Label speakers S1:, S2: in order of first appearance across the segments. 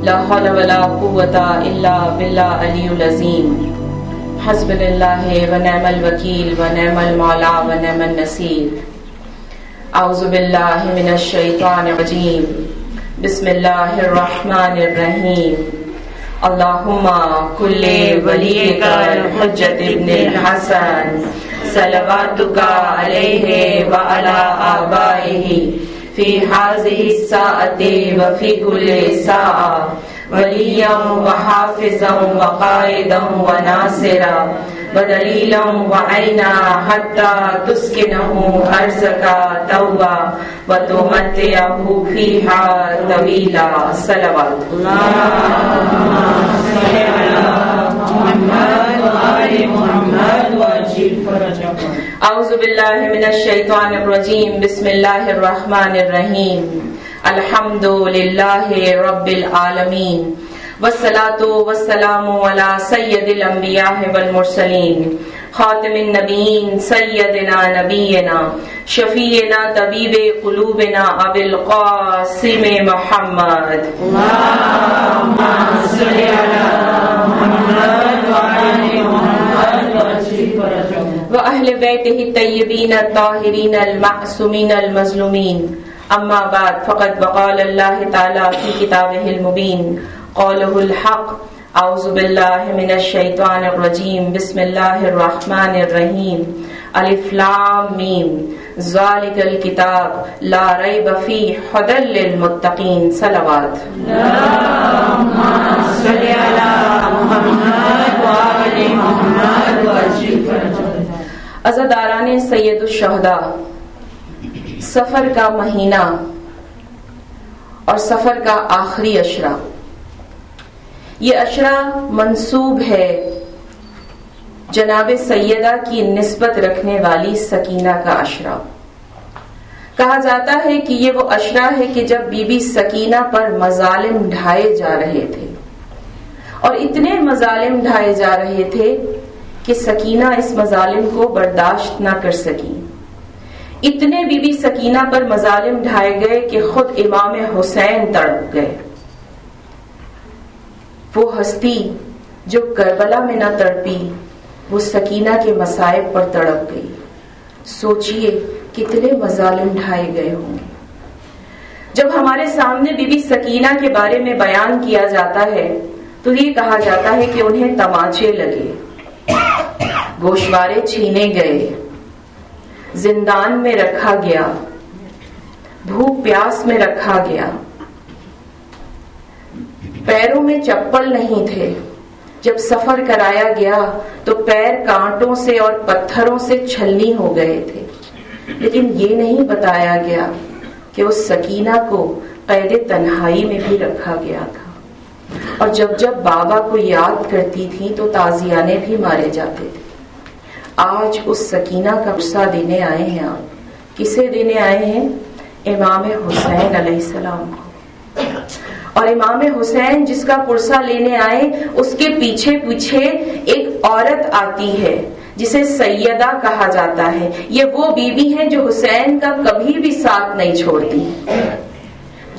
S1: لا حول ولا قوة إلا بالله العلي العظيم. حسبنا الله ونعم الوكيل ونعم المولى ونعم النصير. أعوذ بالله من الشيطان الرجيم. بسم الله الرحمن الرحيم. اللهم كل وليك الحجة ابن الحسن صلواتك عليه وعلى آبائه في هذه الساعة وفي كل ساعة وليا وحافظا وقائدا وناصرا ودليلا وعينا حتى تسكنه أرضك توبا وتمتعه فيها طويلا. صلوات
S2: اللهم صل على محمد وآل محمد وعجل فرجهم.
S1: أعوذ بالله من الشيطان الرجيم. بسم الله الرحمن الرحيم. الحمد لله رب العالمين والصلاة والسلام على سيد الأنبياء والمرسلين خاتم النبيين سيدنا نبينا شفيعنا طبيب قلوبنا أبي القاسم محمد.
S2: اللهم صل على محمد وآل محمد وعجل فرجهم.
S1: وأهل بيته الطيبين الطاهرين المعصومين المظلومين. أما بعد فقد وقال الله تعالى في كتابه المبين قوله الحق. أعوذ بالله من الشيطان الرجيم. بسم الله الرحمن الرحيم. ألف لام ميم ذلك الكتاب لا ريب فيه هدى للمتقين. صلوات.
S2: اللهم صل على محمد وآل محمد وعجل فرجهم.
S1: عزاداران سید الشہداء، سفر کا مہینہ اور سفر کا آخری عشرہ، یہ عشرہ منسوب ہے جناب سیدہ کی نسبت رکھنے والی سکینہ کا عشرہ. کہا جاتا ہے کہ یہ وہ عشرہ ہے کہ جب بی بی سکینہ پر مظالم ڈھائے جا رہے تھے، اور اتنے مظالم ڈھائے جا رہے تھے کہ سکینہ اس مظالم کو برداشت نہ کر سکی. اتنے بی بی سکینہ پر مظالم ڈھائے گئے کہ خود امام حسین تڑپ گئے. وہ ہستی جو کربلا میں نہ تڑپی وہ سکینہ کے مصائب پر تڑپ گئی. سوچئے کتنے مظالم ڈھائے گئے ہوں. جب ہمارے سامنے بی بی سکینہ کے بارے میں بیان کیا جاتا ہے تو یہ کہا جاتا ہے کہ انہیں تماچے لگے، گوشوارے چھینے گئے، زندان میں رکھا گیا، بھوک پیاس میں رکھا گیا، پیروں میں چپل نہیں تھے. جب سفر کرایا گیا تو پیر کانٹوں سے اور پتھروں سے چھلنی ہو گئے تھے. لیکن یہ نہیں بتایا گیا کہ اس سکینہ کو قید تنہائی میں بھی رکھا گیا تھا، اور جب جب بابا کو یاد کرتی تھی تو تازیانے بھی مارے جاتے تھے. آج اس سکینہ کا پرسہ دینے آئے ہیں. آپ کسے دینے آئے ہیں؟ امام حسین علیہ السلام کو. اور امام حسین جس کا پرسہ لینے آئے اس کے پیچھے پیچھے ایک عورت آتی ہے جسے سیدہ کہا جاتا ہے. یہ وہ بیوی ہیں جو حسین کا کبھی بھی ساتھ نہیں چھوڑتی.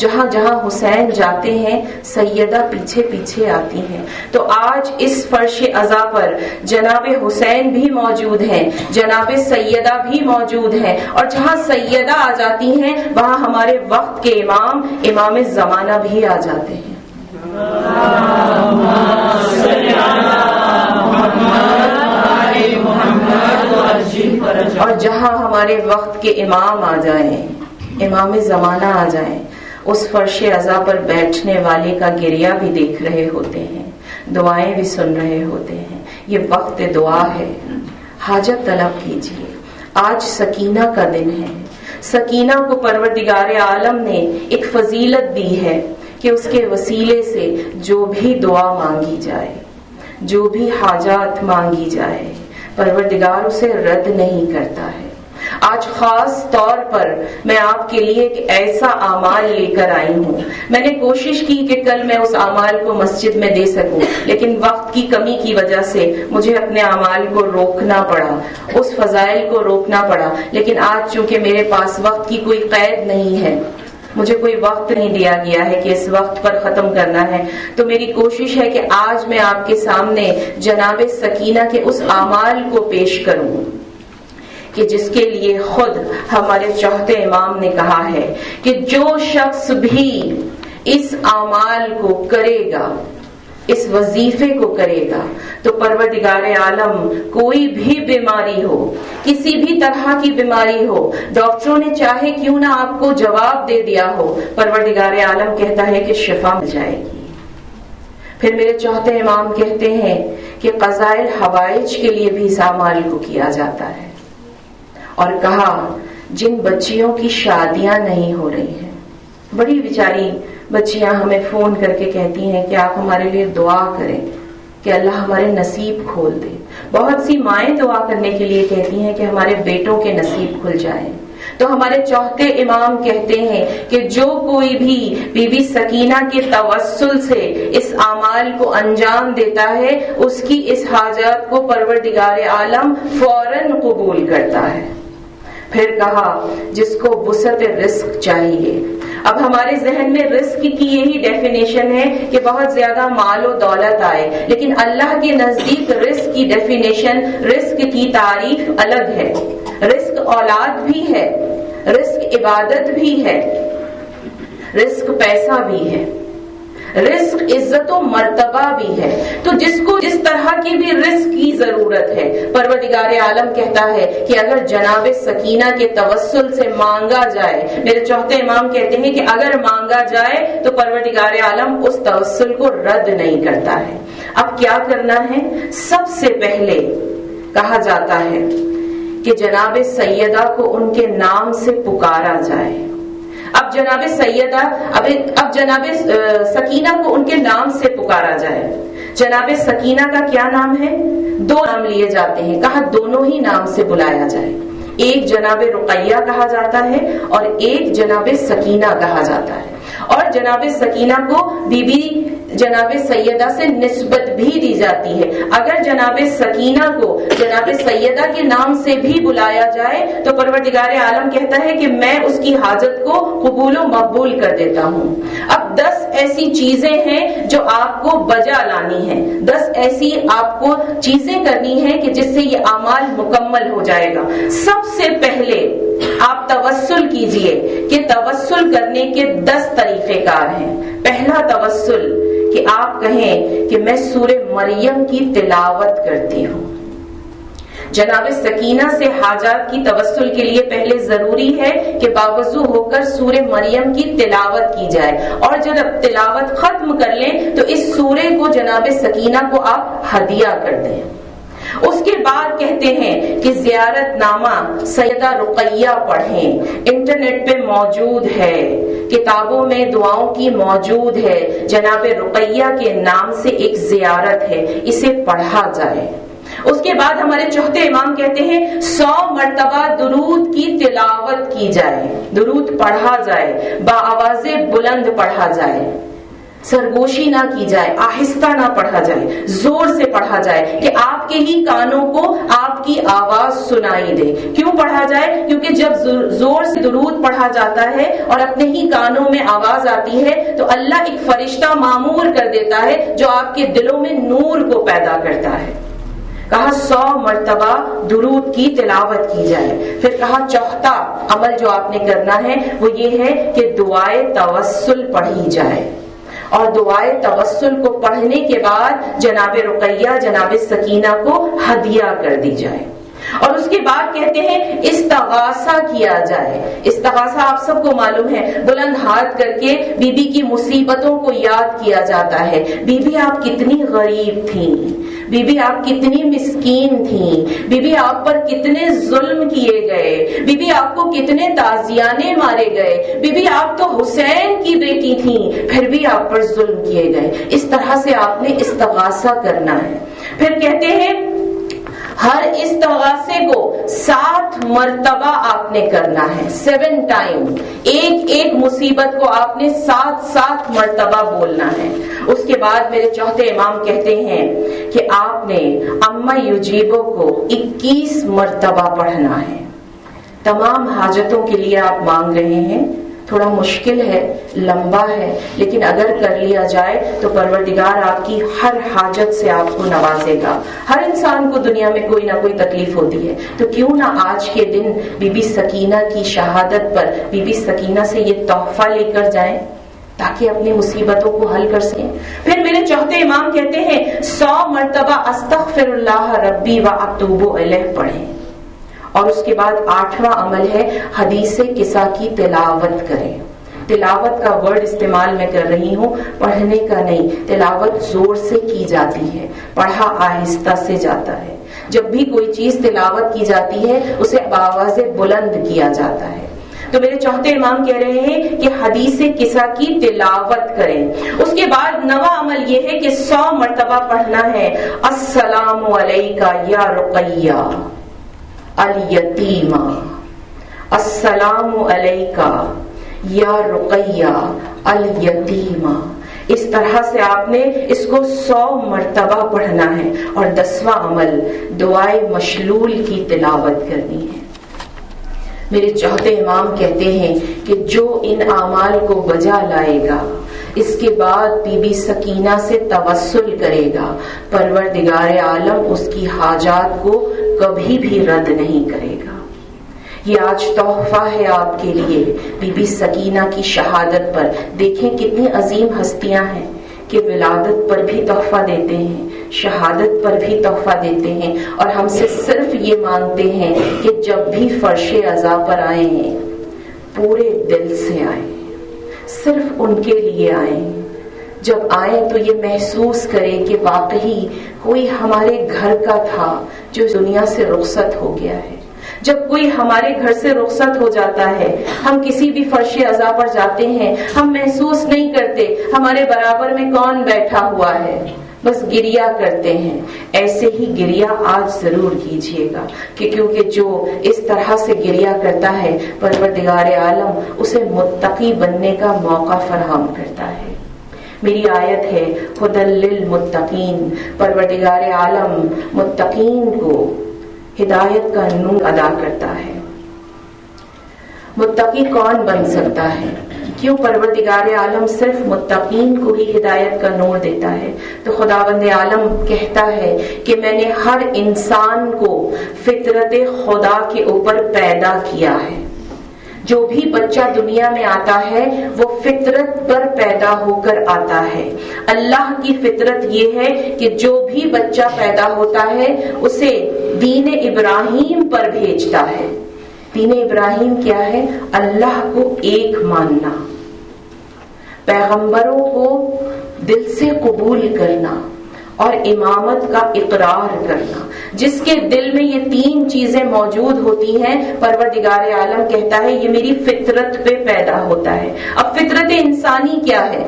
S1: جہاں جہاں حسین جاتے ہیں سیدہ پیچھے پیچھے آتی ہیں. تو آج اس فرش عزا پر جناب حسین بھی موجود ہیں، جناب سیدہ بھی موجود ہیں، اور جہاں سیدہ آ جاتی ہیں وہاں ہمارے وقت کے امام زمانہ بھی آ جاتے ہیں. اور جہاں ہمارے وقت کے امام آ جائیں، امام زمانہ آ جائیں، اس فرش عزا پر بیٹھنے والے کا گریہ بھی دیکھ رہے ہوتے ہیں، دعائیں بھی سن رہے ہوتے ہیں. یہ وقت دعا ہے. حاجت طلب کیجیے. آج سکینہ کا دن ہے. سکینہ کو پروردگار عالم نے ایک فضیلت دی ہے کہ اس کے وسیلے سے جو بھی دعا مانگی جائے، جو بھی حاجات مانگی جائے، پروردگار اسے رد نہیں کرتا ہے. آج خاص طور پر میں آپ کے لیے ایک ایسا اعمال لے کر آئی ہوں. میں نے کوشش کی کہ کل میں اس اعمال کو مسجد میں دے سکوں، لیکن وقت کی کمی کی وجہ سے مجھے اپنے اعمال کو روکنا پڑا، اس فضائل کو روکنا پڑا. لیکن آج چونکہ میرے پاس وقت کی کوئی قید نہیں ہے مجھے کوئی وقت نہیں دیا گیا ہے کہ اس وقت پر ختم کرنا ہے، تو میری کوشش ہے کہ آج میں آپ کے سامنے جناب سکینہ کے اس اعمال کو پیش کروں کہ جس کے لیے خود ہمارے چوتھے امام نے کہا ہے کہ جو شخص بھی اس اعمال کو کرے گا، اس وظیفے کو کرے گا، تو پروردگار عالم کوئی بھی بیماری ہو، کسی بھی طرح کی بیماری ہو، ڈاکٹروں نے چاہے کیوں نہ آپ کو جواب دے دیا ہو، پروردگار عالم کہتا ہے کہ شفا مل جائے گی۔ پھر میرے چوتھے امام کہتے ہیں کہ قضائل حوائج کے لیے بھی اس اعمال کو کیا جاتا ہے، اور کہا جن بچیوں کی شادیاں نہیں ہو رہی ہیں، بڑی بیچاری بچیاں ہمیں فون کر کے کہتی ہیں کہ آپ ہمارے لیے دعا کریں کہ اللہ ہمارے نصیب کھول دے۔ بہت سی مائیں دعا کرنے کے لیے کہتی ہیں کہ ہمارے بیٹوں کے نصیب کھل جائیں۔ تو ہمارے چوتھے امام کہتے ہیں کہ جو کوئی بھی بی بی سکینہ کے توسل سے اس اعمال کو انجام دیتا ہے، اس کی اس حاجات کو پروردگار عالم فوراً قبول کرتا ہے۔ پھر کہا جس کو وسعت رزق چاہیے۔ اب ہمارے ذہن میں رزق کی یہی ڈیفینیشن ہے کہ بہت زیادہ مال و دولت آئے، لیکن اللہ کے نزدیک رزق کی ڈیفینیشن، رزق کی تعریف الگ ہے۔ رزق اولاد بھی ہے، رزق عبادت بھی ہے، رزق پیسہ بھی ہے، رزق عزت و مرتبہ بھی ہے۔ تو جس کو جس طرح کی بھی رزق کی ضرورت ہے، پروردگار عالم کہتا ہے کہ اگر جناب سکینہ کے توسل سے مانگا جائے، میرے چوتھے امام کہتے ہیں کہ اگر مانگا جائے تو پروردگار عالم اس توسل کو رد نہیں کرتا ہے۔ اب کیا کرنا ہے؟ سب سے پہلے کہا جاتا ہے کہ جناب سیدہ کو ان کے نام سے پکارا جائے۔ اب جناب سیدہ اب جناب سکینہ کو ان کے نام سے پکارا جائے۔ جناب سکینہ کا کیا نام ہے؟ دو نام لیے جاتے ہیں، کہا دونوں ہی نام سے بلایا جائے۔ ایک جناب رقیہ کہا جاتا ہے اور ایک جناب سکینہ کہا جاتا ہے، اور جناب سکینہ کو بی بی جناب سیدہ سے نسبت بھی دی جاتی ہے۔ اگر جناب سکینہ کو جناب سیدہ کے نام سے بھی بلایا جائے تو پروردگار عالم کہتا ہے کہ میں اس کی حاجت کو قبول و مقبول کر دیتا ہوں۔ اب 10 ایسی چیزیں ہیں جو آپ کو بجا لانی ہیں، 10 ایسی آپ کو چیزیں کرنی ہیں کہ جس سے یہ اعمال مکمل ہو جائے گا۔ سب سے پہلے آپ توسل کیجئے کہ توسل کرنے کے 10 طریقے کار ہیں۔ پہلا توسل کہ آپ کہیں کہ میں سورہ مریم کی تلاوت کرتی ہوں۔ جناب سکینہ سے حاجات کی توسل کے لیے پہلے ضروری ہے کہ باوضو ہو کر سورہ مریم کی تلاوت کی جائے، اور جب تلاوت ختم کر لیں تو اس سورے کو جناب سکینہ کو آپ ہدیہ کر دیں۔ اس کے بعد کہتے ہیں کہ زیارت نامہ سیدہ رقیہ پڑھیں، انٹرنیٹ پہ موجود ہے، کتابوں میں دعاؤں کی موجود ہے، جناب رقیہ کے نام سے ایک زیارت ہے، اسے پڑھا جائے۔ اس کے بعد ہمارے چوتھے امام کہتے ہیں 100 مرتبہ درود کی تلاوت کی جائے، درود پڑھا جائے، بآواز بلند پڑھا جائے، سرگوشی نہ کی جائے، آہستہ نہ پڑھا جائے، زور سے پڑھا جائے کہ آپ کے ہی کانوں کو آپ کی آواز سنائی دے۔ کیوں پڑھا جائے؟ کیونکہ جب زور سے درود پڑھا جاتا ہے اور اپنے ہی کانوں میں آواز آتی ہے تو اللہ ایک فرشتہ معمور کر دیتا ہے جو آپ کے دلوں میں نور کو پیدا کرتا ہے۔ کہا 100 مرتبہ درود کی تلاوت کی جائے۔ پھر کہا چوتھا عمل جو آپ نے کرنا ہے وہ یہ ہے کہ دعائے توسل پڑھی جائے، اور دعائے توسل کو پڑھنے کے بعد جناب رقیہ جناب سکینہ کو ہدیہ کر دی جائے۔ اور اس کے بعد کہتے ہیں استغاثہ کیا جائے۔ استغاثہ آپ سب کو معلوم ہے، بلند ہاتھ کر کے بی بی کی مصیبتوں کو یاد کیا جاتا ہے۔ بی بی آپ کتنی غریب تھیں، بی بی آپ کتنی مسکین تھیں، بی بی آپ پر کتنے ظلم کیے گئے، بی بی آپ کو کتنے تازیانے مارے گئے، بی بی آپ تو حسین کی بیٹی تھیں پھر بھی آپ پر ظلم کیے گئے۔ اس طرح سے آپ نے استغاثہ کرنا ہے۔ پھر کہتے ہیں ہر استغاثے کو 7 مرتبہ آپ نے کرنا ہے، 7 ٹائم، ایک مصیبت کو آپ نے 7 مرتبہ بولنا ہے۔ اس کے بعد میرے چوتھے امام کہتے ہیں کہ آپ نے اما یجیبو کو 21 مرتبہ پڑھنا ہے۔ تمام حاجتوں کے لیے آپ مانگ رہے ہیں تھوڑا مشکل ہے، لمبا ہے، لیکن اگر کر لیا جائے تو پروردگار آپ کی ہر حاجت سے آپ کو نوازے گا۔ ہر انسان کو دنیا میں کوئی نہ کوئی تکلیف ہوتی ہے، تو کیوں نہ آج کے دن بی بی سکینہ کی شہادت پر بی بی سکینہ سے یہ تحفہ لے کر جائیں تاکہ اپنی مصیبتوں کو حل کر سکیں۔ پھر میرے چوتھے امام کہتے ہیں 100 مرتبہ استغفر اللہ ربی و اتوب الیہ پڑھیں، اور اس کے بعد 8واں عمل ہے حدیث قصہ کی تلاوت کریں۔ تلاوت کا ورڈ استعمال میں کر رہی ہوں، پڑھنے کا نہیں۔ تلاوت زور سے کی جاتی ہے، پڑھا آہستہ سے جاتا ہے۔ جب بھی کوئی چیز تلاوت کی جاتی ہے اسے بآواز بلند کیا جاتا ہے۔ تو میرے چوتھے امام کہہ رہے ہیں کہ حدیث قصہ کی تلاوت کریں۔ اس کے بعد 9واں عمل یہ ہے کہ 100 مرتبہ پڑھنا ہے السلام علیکہ یا رقیہ الیتیمہ، السلام علیکہ یا رقیہ الیتیمہ۔ اس طرح سے آپ نے اس کو 100 مرتبہ پڑھنا ہے۔ اور 10واں عمل دعائے مشلول کی تلاوت کرنی ہے۔ میرے چوتھے امام کہتے ہیں کہ جو ان اعمال کو بجا لائے گا، اس کے بعد بی بی سکینہ سے توسل کرے گا، پروردگار عالم اس کی حاجات کو کبھی بھی رد نہیں کرے گا۔ یہ آج تحفہ ہے آپ کے لیے بی بی سکینہ کی شہادت پر۔ دیکھیں کتنی عظیم ہستیاں ہیں کہ ولادت پر بھی تحفہ دیتے ہیں، شہادت پر بھی تحفہ دیتے ہیں، اور ہم سے صرف یہ مانگتے ہیں کہ جب بھی فرش عزا پر آئے ہیں پورے دل سے آئیں، صرف ان کے لیے آئیں۔ جب آئیں تو یہ محسوس کریں کہ واقعی کوئی ہمارے گھر کا تھا جو دنیا سے رخصت ہو گیا ہے۔ جب کوئی ہمارے گھر سے رخصت ہو جاتا ہے، ہم کسی بھی فرش عزا پر جاتے ہیں، ہم محسوس نہیں کرتے ہمارے برابر میں کون بیٹھا ہوا ہے، بس گریہ کرتے ہیں۔ ایسے ہی گریہ آج ضرور کیجیے گا، کہ کیونکہ جو اس طرح سے گریہ کرتا ہے پروردگار عالم اسے متقی بننے کا موقع فراہم کرتا ہے۔ میری آیت ہے ہدی للمتقین، پروردگار عالم متقین کو ہدایت کا نور ادا کرتا ہے۔ متقی کون بن سکتا ہے؟ کیوں پروردگار عالم صرف متقین کو ہی ہدایت کا نور دیتا ہے؟ تو خداوند عالم کہتا ہے کہ میں نے ہر انسان کو فطرت خدا کے اوپر پیدا کیا ہے۔ جو بھی بچہ دنیا میں آتا ہے وہ فطرت پر پیدا ہو کر آتا ہے۔ اللہ کی فطرت یہ ہے کہ جو بھی بچہ پیدا ہوتا ہے اسے دین ابراہیم پر بھیجتا ہے۔ دین ابراہیم کیا ہے؟ اللہ کو ایک ماننا، پیغمبروں کو دل سے قبول کرنا، اور امامت کا اقرار کرنا۔ جس کے دل میں یہ 3 چیزیں موجود ہوتی ہیں پروردگار عالم کہتا ہے یہ میری فطرت پہ پیدا ہوتا ہے۔ اب فطرت انسانی کیا ہے؟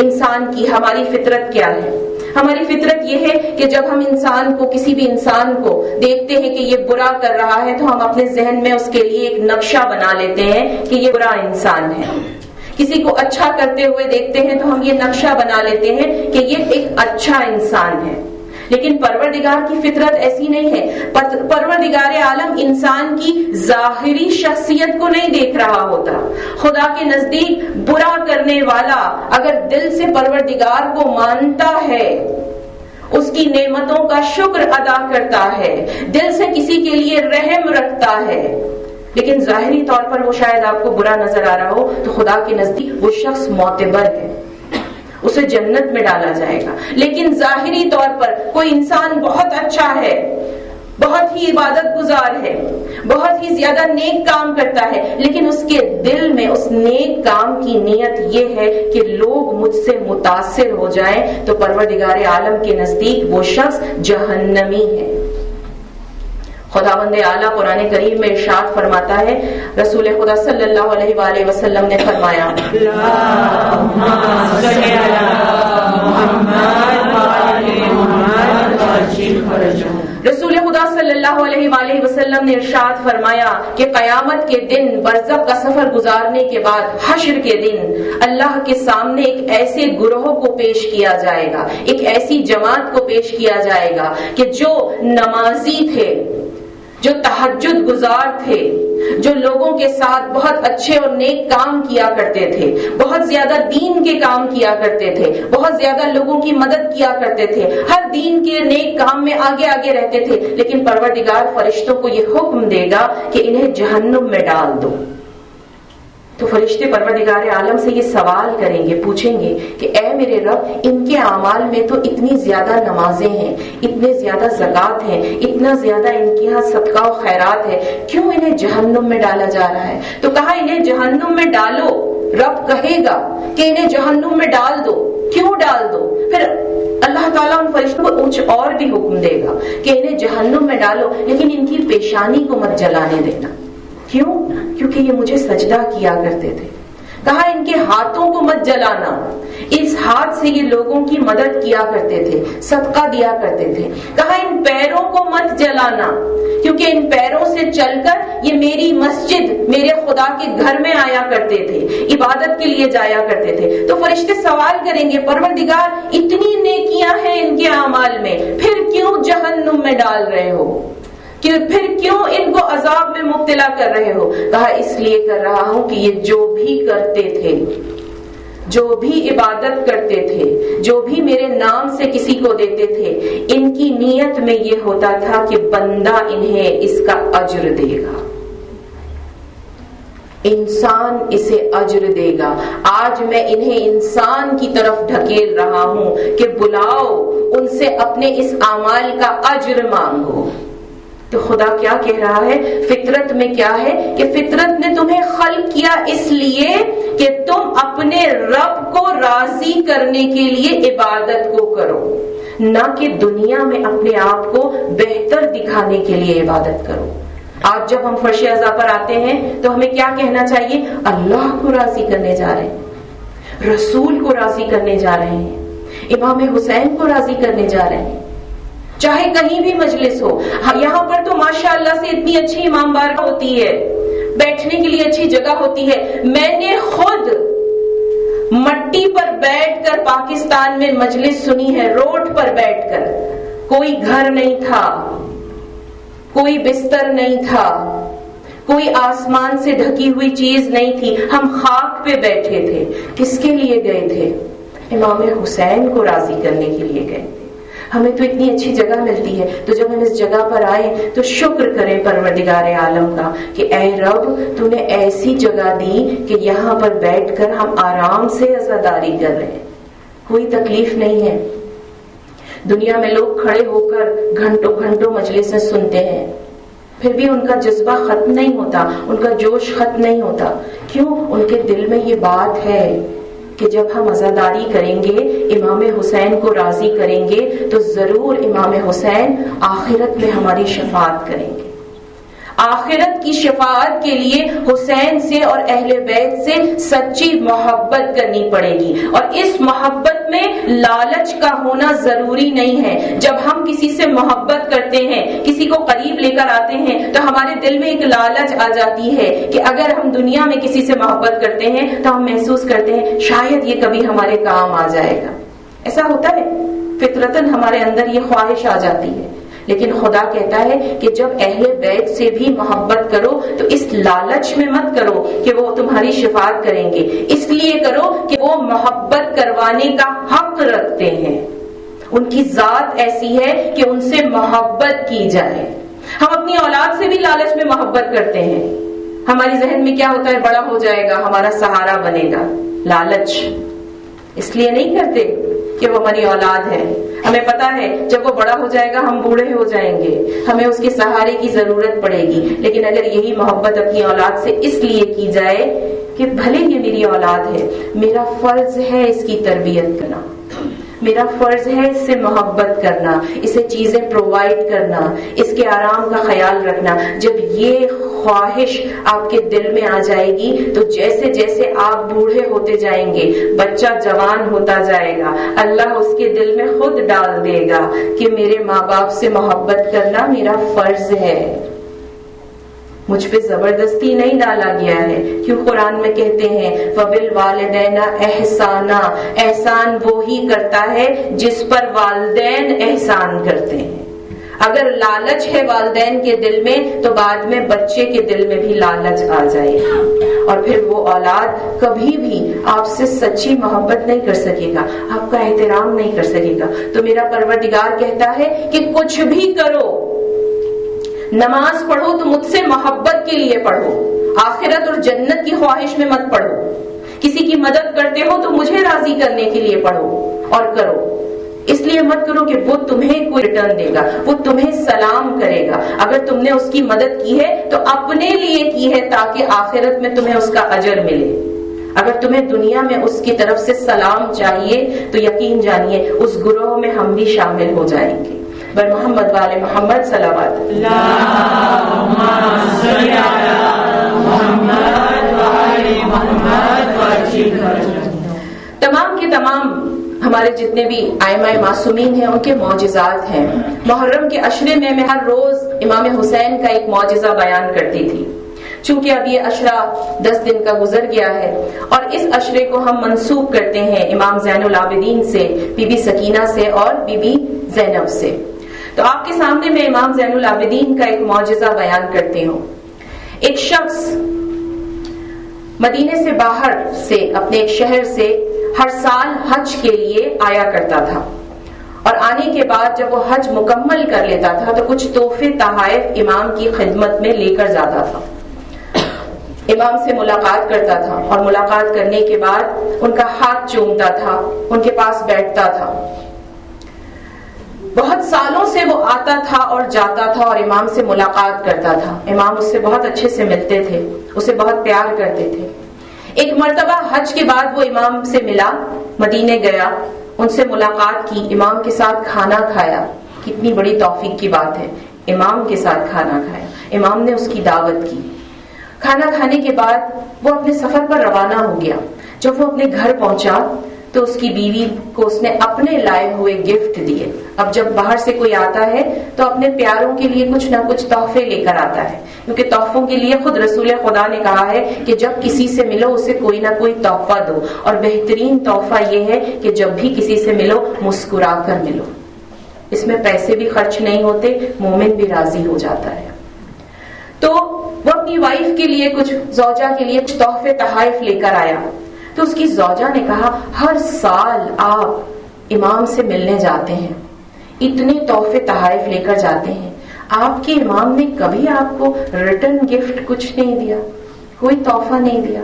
S1: انسان کی ہماری فطرت کیا ہے؟ ہماری فطرت یہ ہے کہ جب ہم انسان کو، کسی بھی انسان کو دیکھتے ہیں کہ یہ برا کر رہا ہے تو ہم اپنے ذہن میں اس کے لیے ایک نقشہ بنا لیتے ہیں کہ یہ برا انسان ہے۔ کسی کو اچھا کرتے ہوئے دیکھتے ہیں تو ہم یہ نقشہ بنا لیتے ہیں کہ یہ ایک اچھا انسان ہے۔ لیکن پروردگار کی فطرت ایسی نہیں ہے۔ پروردگار عالم انسان کی ظاہری شخصیت کو نہیں دیکھ رہا ہوتا۔ خدا کے نزدیک برا کرنے والا اگر دل سے پروردگار کو مانتا ہے، اس کی نعمتوں کا شکر ادا کرتا ہے، دل سے کسی کے لیے رحم رکھتا ہے، لیکن ظاہری طور پر وہ شاید آپ کو برا نظر آ رہا ہو، تو خدا کے نزدیک وہ شخص معتبر ہے، اسے جنت میں ڈالا جائے گا۔ لیکن ظاہری طور پر کوئی انسان بہت اچھا ہے، بہت ہی عبادت گزار ہے، بہت ہی زیادہ نیک کام کرتا ہے، لیکن اس کے دل میں اس نیک کام کی نیت یہ ہے کہ لوگ مجھ سے متاثر ہو جائیں، تو پروردگار عالم کے نزدیک وہ شخص جہنمی ہے۔ خداوند اعلیٰ قرآن کریم میں ارشاد فرماتا ہے، رسول خدا صلی اللہ علیہ وآلہ وسلم نے فرمایا،
S2: اللہم صلی علی محمد وآل محمد وعجل فرجہم۔
S1: رسول خدا صلی اللہ علیہ وآلہ وسلم نے ارشاد فرمایا کہ قیامت کے دن برزخ کا سفر گزارنے کے بعد حشر کے دن اللہ کے سامنے ایک ایسے گروہ کو پیش کیا جائے گا، ایک ایسی جماعت کو پیش کیا جائے گا کہ جو نمازی تھے جو تہجد گزار تھے، جو لوگوں کے ساتھ بہت اچھے اور نیک کام کیا کرتے تھے، بہت زیادہ دین کے کام کیا کرتے تھے، بہت زیادہ لوگوں کی مدد کیا کرتے تھے، ہر دین کے نیک کام میں آگے آگے رہتے تھے، لیکن پروردگار فرشتوں کو یہ حکم دے گا کہ انہیں جہنم میں ڈال دو. تو فرشتے پروردگار عالم سے یہ سوال کریں گے، پوچھیں گے کہ اے میرے رب، ان کے اعمال میں تو اتنی زیادہ نمازیں ہیں، اتنے زیادہ زکوٰۃ ہیں، اتنا زیادہ ان کے ہاں صدقہ و خیرات ہے، کیوں انہیں جہنم میں ڈالا جا رہا ہے؟ تو کہا انہیں جہنم میں ڈالو. رب کہے گا کہ انہیں جہنم میں ڈال دو. کیوں ڈال دو؟ پھر اللہ تعالیٰ ان فرشتوں کو کچھ اور بھی حکم دے گا کہ انہیں جہنم میں ڈالو، لیکن ان کی پیشانی کو مت جلانے دینا. کیوں؟ کیونکہ یہ مجھے سجدہ کیا کرتے تھے. کہا ان کے ہاتھوں کو مت جلانا، اس ہاتھ سے یہ لوگوں کی مدد کیا کرتے تھے، صدقہ دیا کرتے تھے. کہا ان پیروں کو مت جلانا، کیونکہ ان پیروں سے چل کر یہ میری مسجد، میرے خدا کے گھر میں آیا کرتے تھے، عبادت کے لیے جایا کرتے تھے. تو فرشتے سوال کریں گے، پروردگار اتنی نیکیاں ہیں ان کے اعمال میں، پھر کیوں جہنم میں ڈال رہے ہو؟ کہ پھر کیوں ان کو عذاب میں مبتلا کر رہے ہو؟ کہا اس لیے کر رہا ہوں کہ یہ جو بھی کرتے تھے، جو بھی عبادت کرتے تھے، جو بھی میرے نام سے کسی کو دیتے تھے، ان کی نیت میں یہ ہوتا تھا کہ بندہ انہیں اس کا اجر دے گا، انسان اسے اجر دے گا. آج میں انہیں انسان کی طرف ڈھکیل رہا ہوں کہ بلاؤ ان سے اپنے اس اعمال کا اجر مانگو. تو خدا کیا کہہ رہا ہے؟ فطرت میں کیا ہے کہ فطرت نے تمہیں خلق کیا اس لیے کہ تم اپنے رب کو راضی کرنے کے لیے عبادت کو کرو، نہ کہ دنیا میں اپنے آپ کو بہتر دکھانے کے لیے عبادت کرو. آج جب ہم فرش اعضاء پر آتے ہیں تو ہمیں کیا کہنا چاہیے؟ اللہ کو راضی کرنے جا رہے ہیں، رسول کو راضی کرنے جا رہے ہیں، امام حسین کو راضی کرنے جا رہے ہیں. چاہے کہیں بھی مجلس ہو، یہاں پر تو ماشاءاللہ سے اتنی اچھی امام بارگاہ ہوتی ہے، بیٹھنے کے لیے اچھی جگہ ہوتی ہے. میں نے خود مٹی پر بیٹھ کر پاکستان میں مجلس سنی ہے، روڈ پر بیٹھ کر. کوئی گھر نہیں تھا، کوئی بستر نہیں تھا، کوئی آسمان سے ڈھکی ہوئی چیز نہیں تھی، ہم خاک پہ بیٹھے تھے. کس کے لیے گئے تھے؟ امام حسین کو راضی کرنے کے لیے گئے تھے. ہمیں تو اتنی اچھی جگہ ملتی ہے، تو جب ہم اس جگہ پر آئے تو شکر کریں پروردگار عالم کا کہ اے رب تو نے ایسی جگہ دی کہ یہاں پر بیٹھ کر ہم آرام سے عزاداری کر رہے ہیں، کوئی تکلیف نہیں ہے. دنیا میں لوگ کھڑے ہو کر گھنٹوں گھنٹوں مجلسیں سنتے ہیں، پھر بھی ان کا جذبہ ختم نہیں ہوتا، ان کا جوش ختم نہیں ہوتا. کیوں؟ ان کے دل میں یہ بات ہے کہ جب ہم عزاداری کریں گے، امام حسین کو راضی کریں گے، تو ضرور امام حسین آخرت میں ہماری شفاعت کریں گے. آخرت کی شفاعت کے لیے حسین سے اور اہل بیت سے سچی محبت کرنی پڑے گی. اور اس محبت میں لالچ کا ہونا ضروری نہیں ہے. جب ہم کسی سے محبت کرتے ہیں، کسی کو قریب لے کر آتے ہیں، تو ہمارے دل میں ایک لالچ آ جاتی ہے کہ اگر ہم دنیا میں کسی سے محبت کرتے ہیں تو ہم محسوس کرتے ہیں شاید یہ کبھی ہمارے کام آ جائے گا. ایسا ہوتا ہے، فطرتاً ہمارے اندر یہ خواہش آ جاتی ہے. لیکن خدا کہتا ہے کہ جب اہل بیت سے بھی محبت کرو تو اس لالچ میں مت کرو کہ وہ تمہاری شفاعت کریں گے، اس لیے کرو کہ وہ محبت کروانے کا حق رکھتے ہیں. ان کی ذات ایسی ہے کہ ان سے محبت کی جائے. ہم اپنی اولاد سے بھی لالچ میں محبت کرتے ہیں. ہماری ذہن میں کیا ہوتا ہے؟ بڑا ہو جائے گا، ہمارا سہارا بنے گا. لالچ اس لیے نہیں کرتے کہ وہ ہماری اولاد ہے. ہمیں پتا ہے جب وہ بڑا ہو جائے گا ہم بوڑھے ہو جائیں گے، ہمیں اس کے سہارے کی ضرورت پڑے گی. لیکن اگر یہی محبت اپنی اولاد سے اس لیے کی جائے کہ بھلے یہ میری اولاد ہے، میرا فرض ہے اس کی تربیت کرنا، میرا فرض ہے اس سے محبت کرنا، اسے چیزیں پرووائڈ کرنا، اس کے آرام کا خیال رکھنا. جب یہ خواہش آپ کے دل میں آ جائے گی تو جیسے جیسے آپ بوڑھے ہوتے جائیں گے، بچہ جوان ہوتا جائے گا، اللہ اس کے دل میں خود ڈال دے گا کہ میرے ماں باپ سے محبت کرنا میرا فرض ہے، مجھ پہ زبردستی نہیں ڈالا گیا ہے. کیوں قرآن میں کہتے ہیں وَبِالْوَالِدَيْنَ احسانا، احسان وہی کرتا ہے جس پر والدین احسان کرتے ہیں. اگر لالچ ہے والدین کے دل میں تو بعد میں بچے کے دل میں بھی لالچ آ جائے اور پھر وہ اولاد کبھی بھی آپ سے سچی محبت نہیں کر سکے گا، آپ کا احترام نہیں کر سکے گا۔ تو میرا پروردگار کہتا ہے کہ کچھ بھی کرو، نماز پڑھو تو مجھ سے محبت کے لیے پڑھو، آخرت اور جنت کی خواہش میں مت پڑھو، کسی کی مدد کرتے ہو تو مجھے راضی کرنے کے لیے پڑھو اور کرو، اس لیے مت کرو کہ وہ تمہیں کوئی ریٹرن دے گا، وہ تمہیں سلام کرے گا۔ اگر تم نے اس کی مدد کی ہے تو اپنے لیے کی ہے تاکہ آخرت میں تمہیں اس کا اجر ملے۔ اگر تمہیں دنیا میں اس کی طرف سے سلام چاہیے تو یقین جانیے اس گروہ میں ہم بھی شامل ہو جائیں گے۔ بر محمد والے محمد صلوات
S2: اللہم صلی علی محمد وعلی محمد وعجل فرجہ۔
S1: تمام کے تمام ہمارے جتنے بھی ائمہ معصومین ہیں ان کے معجزات ہیں۔ محرم کے عشرے میں ہر روز امام حسین کا ایک معجزہ بیان کرتی تھی۔ چونکہ اب یہ عشرہ 10 دن کا گزر گیا ہے اور اس عشرے کو ہم منسوب کرتے ہیں امام زین العابدین سے، بی بی سکینہ سے اور بی بی زینب سے۔ تو آپ کے سامنے میں امام زین العابدین کا ایک معجزہ بیان کرتی ہوں۔ ایک شخص مدینے سے باہر سے اپنے ایک شہر سے ہر سال حج کے لیے آیا کرتا تھا اور آنے کے بعد جب وہ حج مکمل کر لیتا تھا تو کچھ تحفے تحائف امام کی خدمت میں لے کر جاتا تھا۔ امام سے ملاقات کرتا تھا اور ملاقات کرنے کے بعد ان کا ہاتھ چومتا تھا، ان کے پاس بیٹھتا تھا۔ بہت سالوں سے وہ آتا تھا اور جاتا تھا اور امام سے ملاقات کرتا تھا۔ امام اس سے بہت اچھے سے ملتے تھے، اسے بہت پیار کرتے تھے۔ ایک مرتبہ حج کے بعد وہ امام سے ملا، مدینے گیا، ان سے ملاقات کی، امام کے ساتھ کھانا کھایا۔ کتنی بڑی توفیق کی بات ہے، امام کے ساتھ کھانا کھایا، امام نے اس کی دعوت کی۔ کھانا کھانے کے بعد وہ اپنے سفر پر روانہ ہو گیا۔ جب وہ اپنے گھر پہنچا تو اس کی بیوی کو اس نے اپنے لائے ہوئے گفٹ دیے۔ اب جب باہر سے کوئی آتا ہے تو اپنے پیاروں کے لیے کچھ نہ کچھ تحفے لے کر آتا ہے، کیونکہ تحفوں کے لیے خود رسول خدا نے کہا ہے کہ جب کسی سے ملو اسے کوئی نہ کوئی تحفہ دو، اور بہترین تحفہ یہ ہے کہ جب بھی کسی سے ملو مسکرا کر ملو۔ اس میں پیسے بھی خرچ نہیں ہوتے، مومن بھی راضی ہو جاتا ہے۔ تو وہ اپنی وائف کے لیے کچھ، زوجہ کے لیے کچھ تحفے تحائف لے کر آیا۔ تو اس کی زوجہ نے کہا ہر سال آپ امام سے ملنے جاتے ہیں، اتنے تحفے تحائف لے کر جاتے ہیں، آپ کے امام نے کبھی آپ کو ریٹرن گفٹ کچھ نہیں دیا، کوئی تحفہ نہیں دیا؟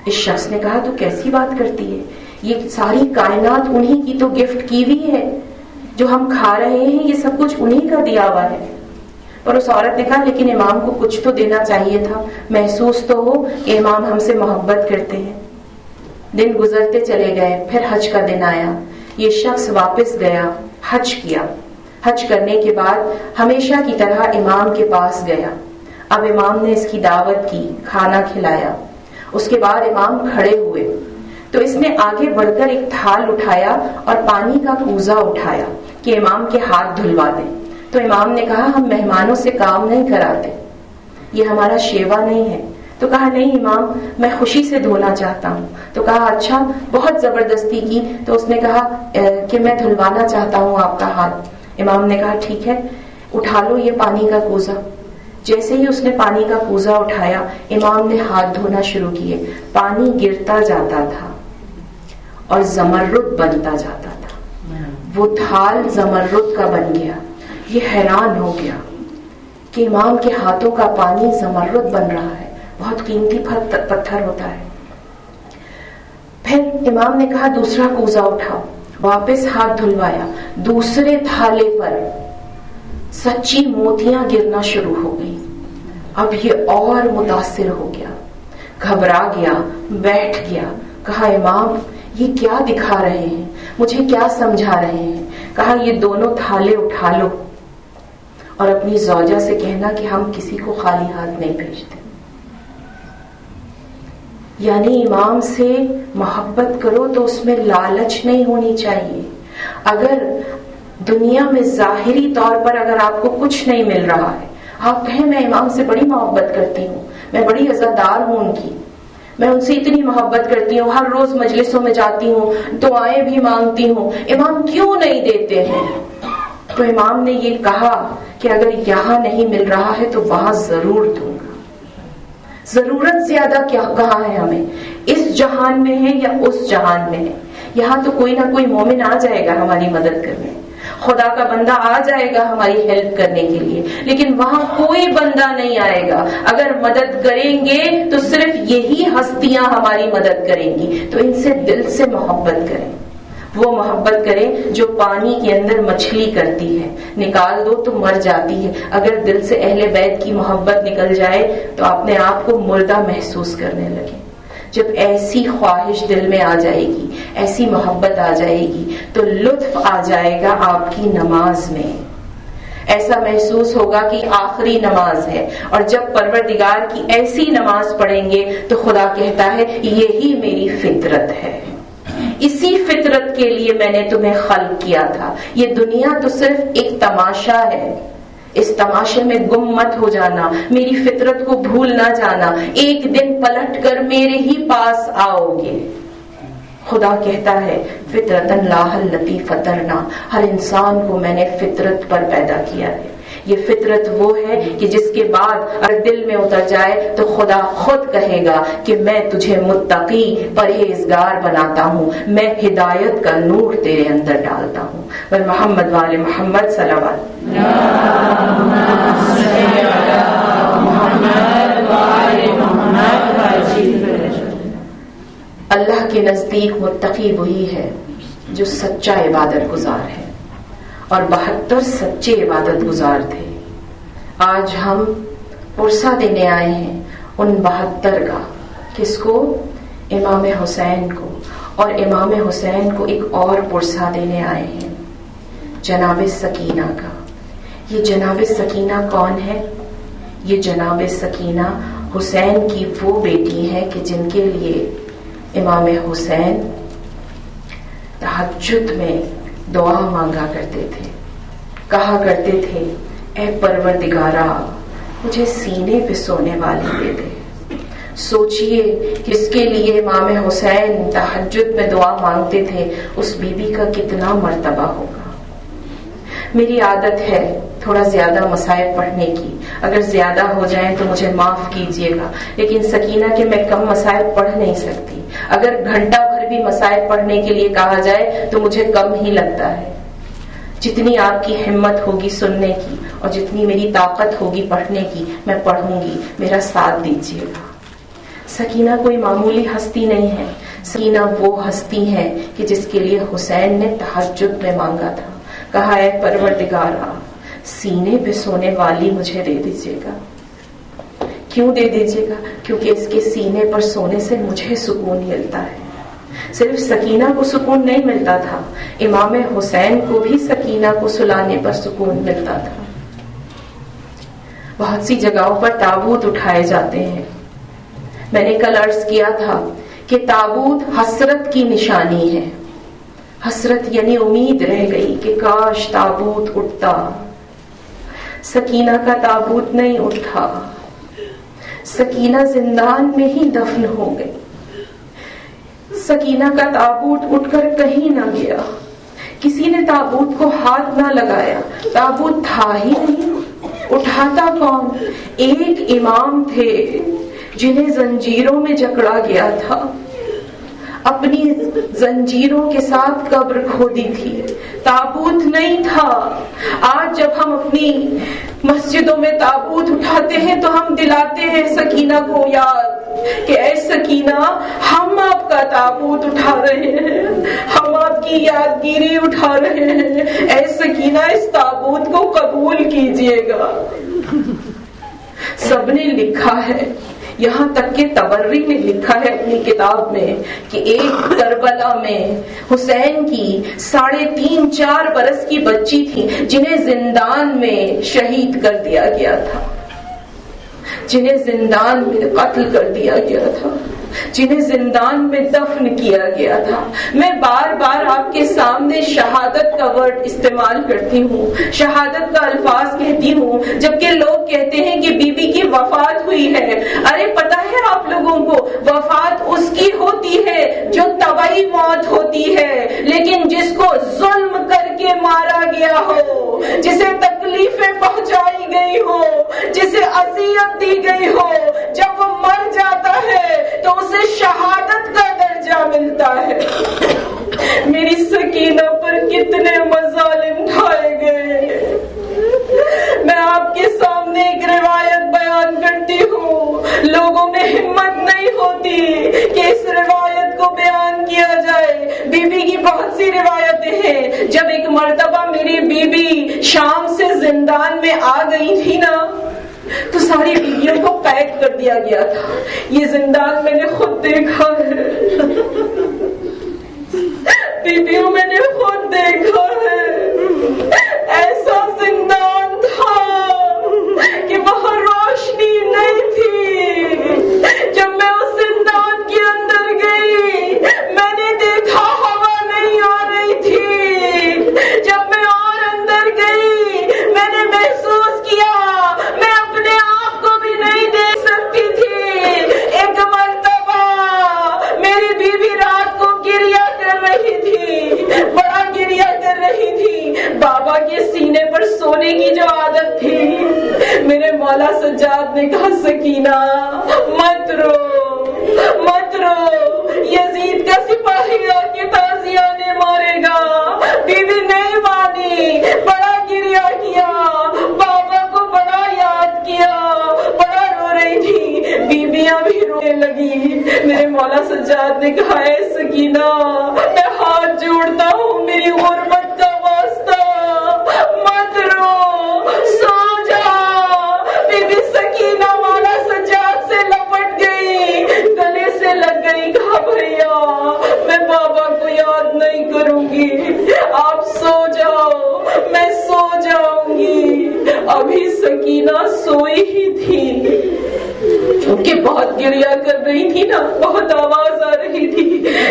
S1: اس شخص نے کہا تو کیسی بات کرتی ہے، یہ ساری کائنات انہی کی تو گفٹ کی ہوئی ہے، جو ہم کھا رہے ہیں یہ سب کچھ انہی کا دیا ہوا ہے۔ اور اس عورت نے کہا لیکن امام کو کچھ تو دینا چاہیے تھا، محسوس تو ہو کہ امام ہم سے محبت کرتے ہیں۔ دن گزرتے چلے گئے، پھر حج کا دن آیا، یہ شخص واپس گیا، حج کیا۔ حج کرنے کے بعد ہمیشہ کی طرح امام کے پاس گیا۔ اب امام نے اس کی دعوت کی، کھانا کھلایا۔ اس کے بعد امام کھڑے ہوئے تو اس نے آگے بڑھ کر ایک تھال اٹھایا اور پانی کا کوزہ اٹھایا کہ امام کے ہاتھ دھلوا دیں۔ تو امام نے کہا ہم مہمانوں سے کام نہیں کراتے، یہ ہمارا شیوا نہیں ہے۔ تو کہا نہیں امام میں خوشی سے دھونا چاہتا ہوں۔ تو کہا اچھا، بہت زبردستی کی تو اس نے کہا کہ میں دھلوانا چاہتا ہوں آپ کا ہاتھ۔ امام نے کہا ٹھیک ہے، اٹھا لو یہ پانی کا کوزہ۔ جیسے ہی اس نے پانی کا کوزہ اٹھایا امام نے ہاتھ دھونا شروع کیے، پانی گرتا جاتا تھا اور زمرد بنتا جاتا تھا، وہ تھال زمرد کا بن گیا۔ یہ حیران ہو گیا کہ امام کے ہاتھوں کا پانی زمرد بن رہا ہے، بہت قیمتی پتھر ہوتا ہے۔ پھر امام نے کہا دوسرا کوزہ اٹھاؤ، واپس ہاتھ دھلوایا، دوسرے تھالے پر سچی موتیاں گرنا شروع ہو گئی۔ اب یہ اور متاثر ہو گیا، گھبرا گیا، بیٹھ گیا، کہا امام یہ کیا دکھا رہے ہیں، مجھے کیا سمجھا رہے ہیں؟ کہا یہ دونوں تھالے اٹھا لو اور اپنی زوجہ سے کہنا کہ ہم کسی کو خالی ہاتھ نہیں بھیجتے۔ یعنی امام سے محبت کرو تو اس میں لالچ نہیں ہونی چاہیے۔ اگر دنیا میں ظاہری طور پر اگر آپ کو کچھ نہیں مل رہا ہے، آپ کہیں میں امام سے بڑی محبت کرتی ہوں، میں بڑی عزتدار ہوں ان کی، میں ان سے اتنی محبت کرتی ہوں، ہر روز مجلسوں میں جاتی ہوں، دعائیں بھی مانگتی ہوں، امام کیوں نہیں دیتے ہیں؟ تو امام نے یہ کہا کہ اگر یہاں نہیں مل رہا ہے تو وہاں ضرور دوں گا. ضرورت زیادہ کیا کہاں ہے ہمیں؟ اس جہان میں ہے یا اس جہان میں ہے؟ یہاں تو کوئی نہ کوئی مومن آ جائے گا ہماری مدد کرنے, خدا کا بندہ آ جائے گا ہماری ہیلپ کرنے کے لیے, لیکن وہاں کوئی بندہ نہیں آئے گا. اگر مدد کریں گے تو صرف یہی ہستیاں ہماری مدد کریں گی. تو ان سے دل سے محبت کریں, وہ محبت کریں جو پانی کے اندر مچھلی کرتی ہے, نکال دو تو مر جاتی ہے. اگر دل سے اہل بیت کی محبت نکل جائے تو اپنے آپ کو مردہ محسوس کرنے لگے. جب ایسی خواہش دل میں آ جائے گی, ایسی محبت آ جائے گی, تو لطف آ جائے گا آپ کی نماز میں. ایسا محسوس ہوگا کہ آخری نماز ہے, اور جب پروردگار کی ایسی نماز پڑھیں گے تو خدا کہتا ہے یہی میری فطرت ہے, اسی فطرت کے لیے میں نے تمہیں خلق کیا تھا. یہ دنیا تو صرف ایک تماشا ہے, اس تماشے میں گم مت ہو جانا, میری فطرت کو بھول نہ جانا. ایک دن پلٹ کر میرے ہی پاس آؤ گے. خدا کہتا ہے فطرت اللہ التی فطرنا, ہر انسان کو میں نے فطرت پر پیدا کیا ہے. یہ فطرت وہ ہے کہ جس کے بعد اگر دل میں اتر جائے تو خدا خود کہے گا کہ میں تجھے متقی پرہیزگار بناتا ہوں, میں ہدایت کا نور تیرے اندر ڈالتا ہوں. اور محمد والے محمد صلوات. اللہ کے نزدیک متقی وہی ہے جو سچا عبادت گزار ہے, اور 72 سچے عبادت گزار تھے. آج ہم پرسہ دینے آئے ہیں ان 72 کا. کس کو؟ امام حسین کو. اور امام حسین کو ایک اور پرسہ دینے آئے ہیں, جناب سکینہ کا. یہ جناب سکینہ کون ہے؟ یہ جناب سکینہ حسین کی وہ بیٹی ہے کہ جن کے لیے امام حسین تہجد میں دعا مانگا کرتے تھے, کہا کرتے تھے اے پروردگارا مجھے سینے پہ سونے والی دے دے. سوچئے کہ اس کے لیے امام حسین تہجد میں دعا مانگتے تھے, اس بی بی کا کتنا مرتبہ ہوگا. میری عادت ہے تھوڑا زیادہ مصائب پڑھنے کی, اگر زیادہ ہو جائیں تو مجھے معاف کیجیے گا, لیکن سکینہ کہ میں کم مصائب پڑھ نہیں سکتی. اگر گھنٹہ بھر بھی مصائب پڑھنے کے لیے کہا جائے تو مجھے کم ہی لگتا ہے. جتنی آپ کی ہمت ہوگی سننے کی اور جتنی میری طاقت ہوگی پڑھنے کی میں پڑھوں گی, میرا ساتھ دیجیے گا. سکینہ کوئی معمولی ہستی نہیں ہے, سکینہ وہ ہستی ہے کہ جس کے لیے حسین نے تہجد میں مانگا تھا, کہا اے پروردگارا سینے پہ سونے والی مجھے دے دیجیے گا. کیوں دے دیجیے گا؟ کیونکہ اس کے سینے پر سونے سے مجھے سکون ملتا ہے. صرف سکینہ کو سکون نہیں ملتا تھا, امام حسین کو بھی سکینہ کو سلانے پر سکون ملتا تھا. بہت سی جگہوں پر تابوت اٹھائے جاتے ہیں. میں نے کل عرض کیا تھا کہ تابوت حسرت کی نشانی ہے. حسرت یعنی امید رہ گئی کہ کاش تابوت اٹھتا. سکینہ کا تابوت نہیں اٹھا, سکینہ زندان میں ہی دفن ہو گئی. سکینہ کا تابوت اٹھ کر کہیں نہ گیا, کسی نے تابوت کو ہاتھ نہ لگایا, تابوت تھا ہی نہیں. اٹھاتا کون؟ ایک امام تھے جنہیں زنجیروں میں جکڑا گیا تھا, اپنی زنجیروں کے ساتھ قبر کھودی تھی, تابوت نہیں تھا. آج جب ہم اپنی مسجدوں میں تابوت اٹھاتے ہیں تو ہم دلاتے ہیں سکینہ کو یاد کہ اے سکینہ ہم آپ کا تابوت اٹھا رہے ہیں, ہم آپ کی یادگیری اٹھا رہے ہیں. اے سکینہ اس تابوت کو قبول کیجیے گا. سب نے لکھا ہے, یہاں تک کہ تبری نے لکھا ہے اپنی کتاب میں کہ ایک کربلا میں حسین کی 3.5-4 برس کی بچی تھی جنہیں زندان میں شہید کر دیا گیا تھا, جنہیں زندان میں قتل کر دیا گیا تھا, جنہیں زندان میں دفن کیا گیا تھا. میں بار بار آپ کے سامنے شہادت کا ورڈ استعمال کرتی ہوں, شہادت کا الفاظ کہتی ہوں, جبکہ لوگ کہتے ہیں کہ بی بی کی وفات ہوئی ہے. ارے پتہ ہے آپ لوگوں کو وفات اس کی ہوتی ہے جو طبعی موت ہوتی ہے, لیکن جس کو ظلم کر کے مارا گیا ہو, اذیت دی گئی ہو، جب وہ مر جاتا ہے تو اسے شہادت کا درجہ ملتا ہے۔ میری سکینہ پر کتنے مظالم ڈھائے گئے۔ میں آپ کے سامنے ایک روایت بیان کرتی ہوں، لوگوں میں ہمت نہیں ہوتی کہ اس روایت کو بیان کیا جائے۔ بی بی کی بہت سی روایتیں ہیں۔ جب ایک مرتبہ میری بی بی شام سے زندان میں آ گئی تھی نا، تو ساری بیویوں کو پیک کر دیا گیا تھا۔ یہ زندان میں نے خود دیکھا ہے، بیویوں میں نے خود دیکھا ہے۔ ایسا زندان تھا کہ وہاں روشنی نہیں تھی۔ جب میں اس زندان کے اندر گئی، میں نے دیکھا ہوا نہیں آ رہی تھی۔ جب میں اور اندر گئی، میں نے محسوس کیا میں اپنے آپ کو بھی نہیں دیکھ سکتی تھی۔ ایک مرتبہ میری بیوی رات کو گریہ کر رہی تھی، بڑا گریہ کر رہی تھی۔ بابا کے سینے پر سونے کی جو عادت تھی، میرے مولا سجاد نے کہا سکینہ مت رو مت رو، یزید کا سپاہی آ کے تازیانے مارے گا۔ بیوی نہیں مانی، بڑا گریہ کیا، بابا کو بڑا یاد کیا، بڑا رو رہی تھی، بیویاں بھی رونے لگی۔ میرے مولا سجاد نے کہا اے سکینہ، میں ہاتھ جوڑتا ہوں، میری غربت کا واسطہ مت رو، سو جا۔ بی بی سکینہ مولا سجاد سے لپٹ گئی، گلے سے لگ گئی، کہا بھیا میں بابا کو یاد نہیں کروں گی، آپ سو جاؤ، میں سو جاؤں گی۔ ابھی سکینہ سوئی ہی تھی، کیونکہ بہت گریہ کر رہی تھی نا، بہت آواز آ رہی تھی،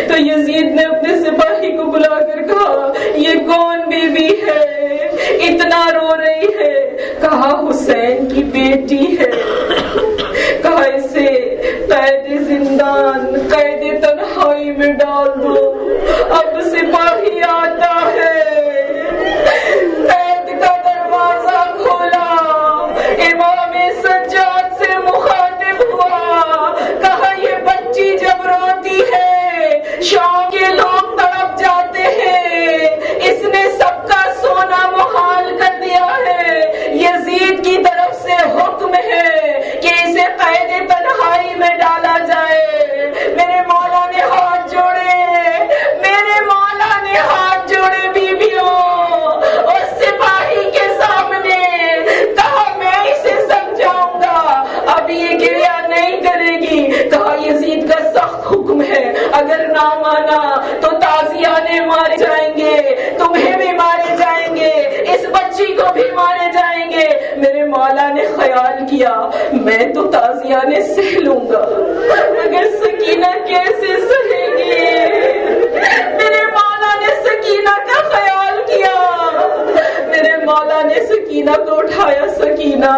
S1: تو یزید نے اپنے سپاہی کو بلا کر کہا یہ کون بی بی ہے، اتنا رو رہی ہے؟ کہا حسین کی بیٹی ہے۔ کہا اسے قید زندان، قید تنہائی میں ڈال دو، اب سپاہی آتا ہے۔ قید کا دروازہ کھولا، امام سجاد سے مخاطب ہوا، کہا یہ بچی جب روتی ہے شام کے لوگ تڑپ جاتے ہیں، اس نے سب کا سونا محال کر دیا ہے۔ یزید کی طرف سے حکم ہے کہ اسے قید تنہائی میں ڈالا جائے۔ میرے مولا نے ہاتھ جوڑے، میرے مولا نے ہاتھ جوڑے بیویوں اور سپاہی کے سامنے، کہا میں اسے سمجھاؤں گا، اب یہ گریہ نہیں کرے گی۔ کہا یزید کا سخت حکم ہے، اگر نہ مانا تو تازیانے مارے جائیں گے، تمہیں بھی مارے جائیں گے، اس بچی کو بھی مارے جائیں گے۔ میرے مولا نے خیال کیا میں تو تازیانے سہ لوں گا، مگر سکینہ کیسے سہے گی؟ میرے مولا نے سکینہ کا خیال کیا، میرے مولا نے سکینہ کو اٹھایا، سکینہ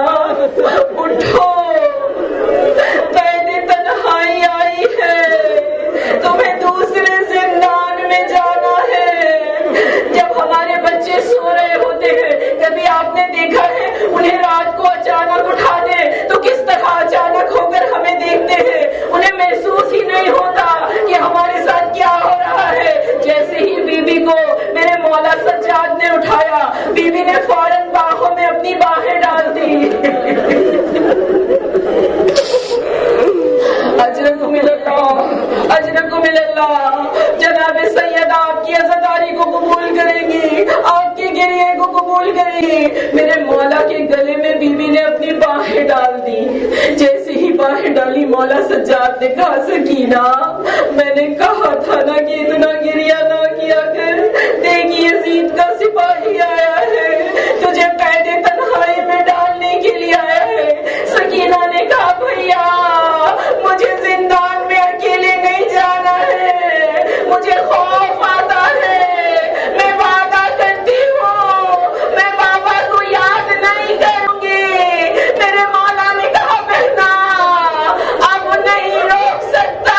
S1: اٹھو، قید تنہائی آئی ہے، تمہیں دوسرے زندان میں جانا ہے۔ جب ہمارے بچے سو رہے ہوتے ہیں، کبھی آپ نے دیکھا ہے انہیں رات کو اچانک اٹھا دے تو کس طرح اچانک ہو کر ہمیں دیکھتے ہیں، انہیں محسوس ہی نہیں ہوتا کہ ہمارے ساتھ کیا ہو رہا ہے۔ جیسے ہی بی بی کو میرے مولا سجاد نے اٹھایا، بی بی نے فوراً باہوں میں اپنی باہیں ڈال دی۔ اجرکم اللہ، اجرکم اللہ، جناب سید آپ کی عزاداری کو قبول کریں گی، آپ کے گریے کو قبول کریں گی۔ میرے مولا کے گلے میں بی بی نے اپنی باہیں ڈال دی۔ جیسے ہی باہیں ڈالی، مولا سجاد نے کہا سکینہ میں نے کہا تھا نا کہ اتنا گریہ نہ کیا کر، دیکھ یزید کا سپاہی آیا ہے، تجھے قید تنہائی میں ڈالنے کے لیے آیا ہے۔ سکینہ نے کہا بھیا مجھے زندان میں اکیلے نہیں جانا ہے، مجھے خوف آتا ہے، میں وعدہ کرتی ہوں میں بابا کو یاد نہیں کروں گی۔ میرے مولا نے کہا بہنا اب نہیں روک سکتا،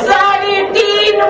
S1: 3.5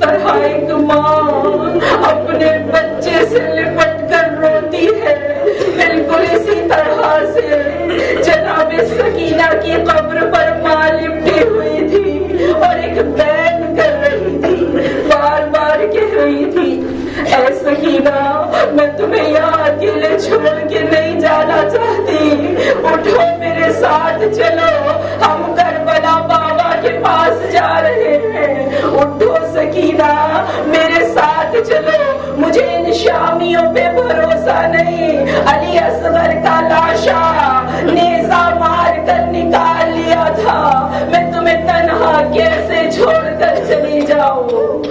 S1: طرح ایک ماں اپنے بچے سے لپٹ کر روتی ہے، بالکل اسی طرح سے جناب سکینہ کی قبر پر ماں لپٹی ہوئی تھی اور ایک بین کر رہی تھی، بار بار کہہ رہی تھی اے سکینہ میں تمہیں یہاں اکیلے چھوڑ کے نہیں جانا چاہتی، اٹھو میرے ساتھ چلو، ہم کربلا بابا کے پاس جا رہے ہیں، اٹھو سکینہ میرے ساتھ چلو، مجھے ان شامیوں پہ بھروسہ نہیں، علی اصغر کا لاشا نیزہ مار کر نکال لیا تھا، میں تمہیں تنہا کیسے چھوڑ کر چلی جاؤں؟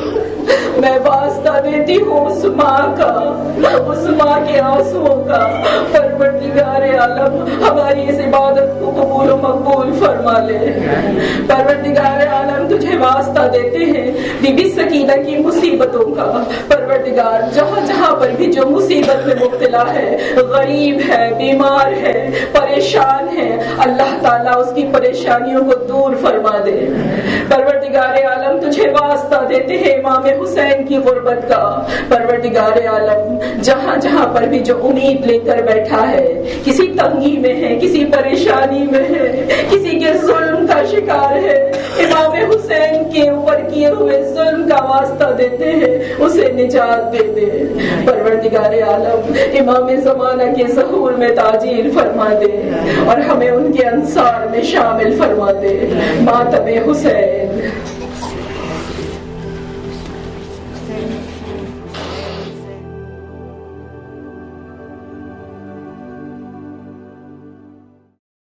S1: میں واسطہ دیتی ہوں اس ماں کا، اس ماں کے آنسوؤں کا، پروردگار عالم ہماری اس عبادت کو قبول و مقبول فرما لے۔ پروردگار عالم تجھے واسطہ دیتے ہیں بی بی سکینہ کی مصیبتوں کا، پروردگار جہاں جہاں پر بھی جو مصیبت میں مبتلا ہے، غریب ہے، بیمار ہے، پریشان ہے، اللہ تعالیٰ اس کی پریشانیوں کو دور فرما دے۔ پروردگار عالم تجھے واسطہ دیتے ہیں امام حسین کی غربت کا، پروردگار عالم جہاں جہاں پر بھی جو امید لے کر بیٹھا ہے، کسی تنگی میں ہے، کسی پریشانی میں ہے، کسی کے ظلم کا شکار ہے، امام حسین کے اوپر کیے ہوئے ظلم کا واسطہ دیتے ہیں اسے نجات دے دے۔ پروردگار عالم امام زمانہ کے ظہور میں تعجیل فرما دے اور ہمیں ان کے انصار میں شامل فرما دے۔ ماتم حسین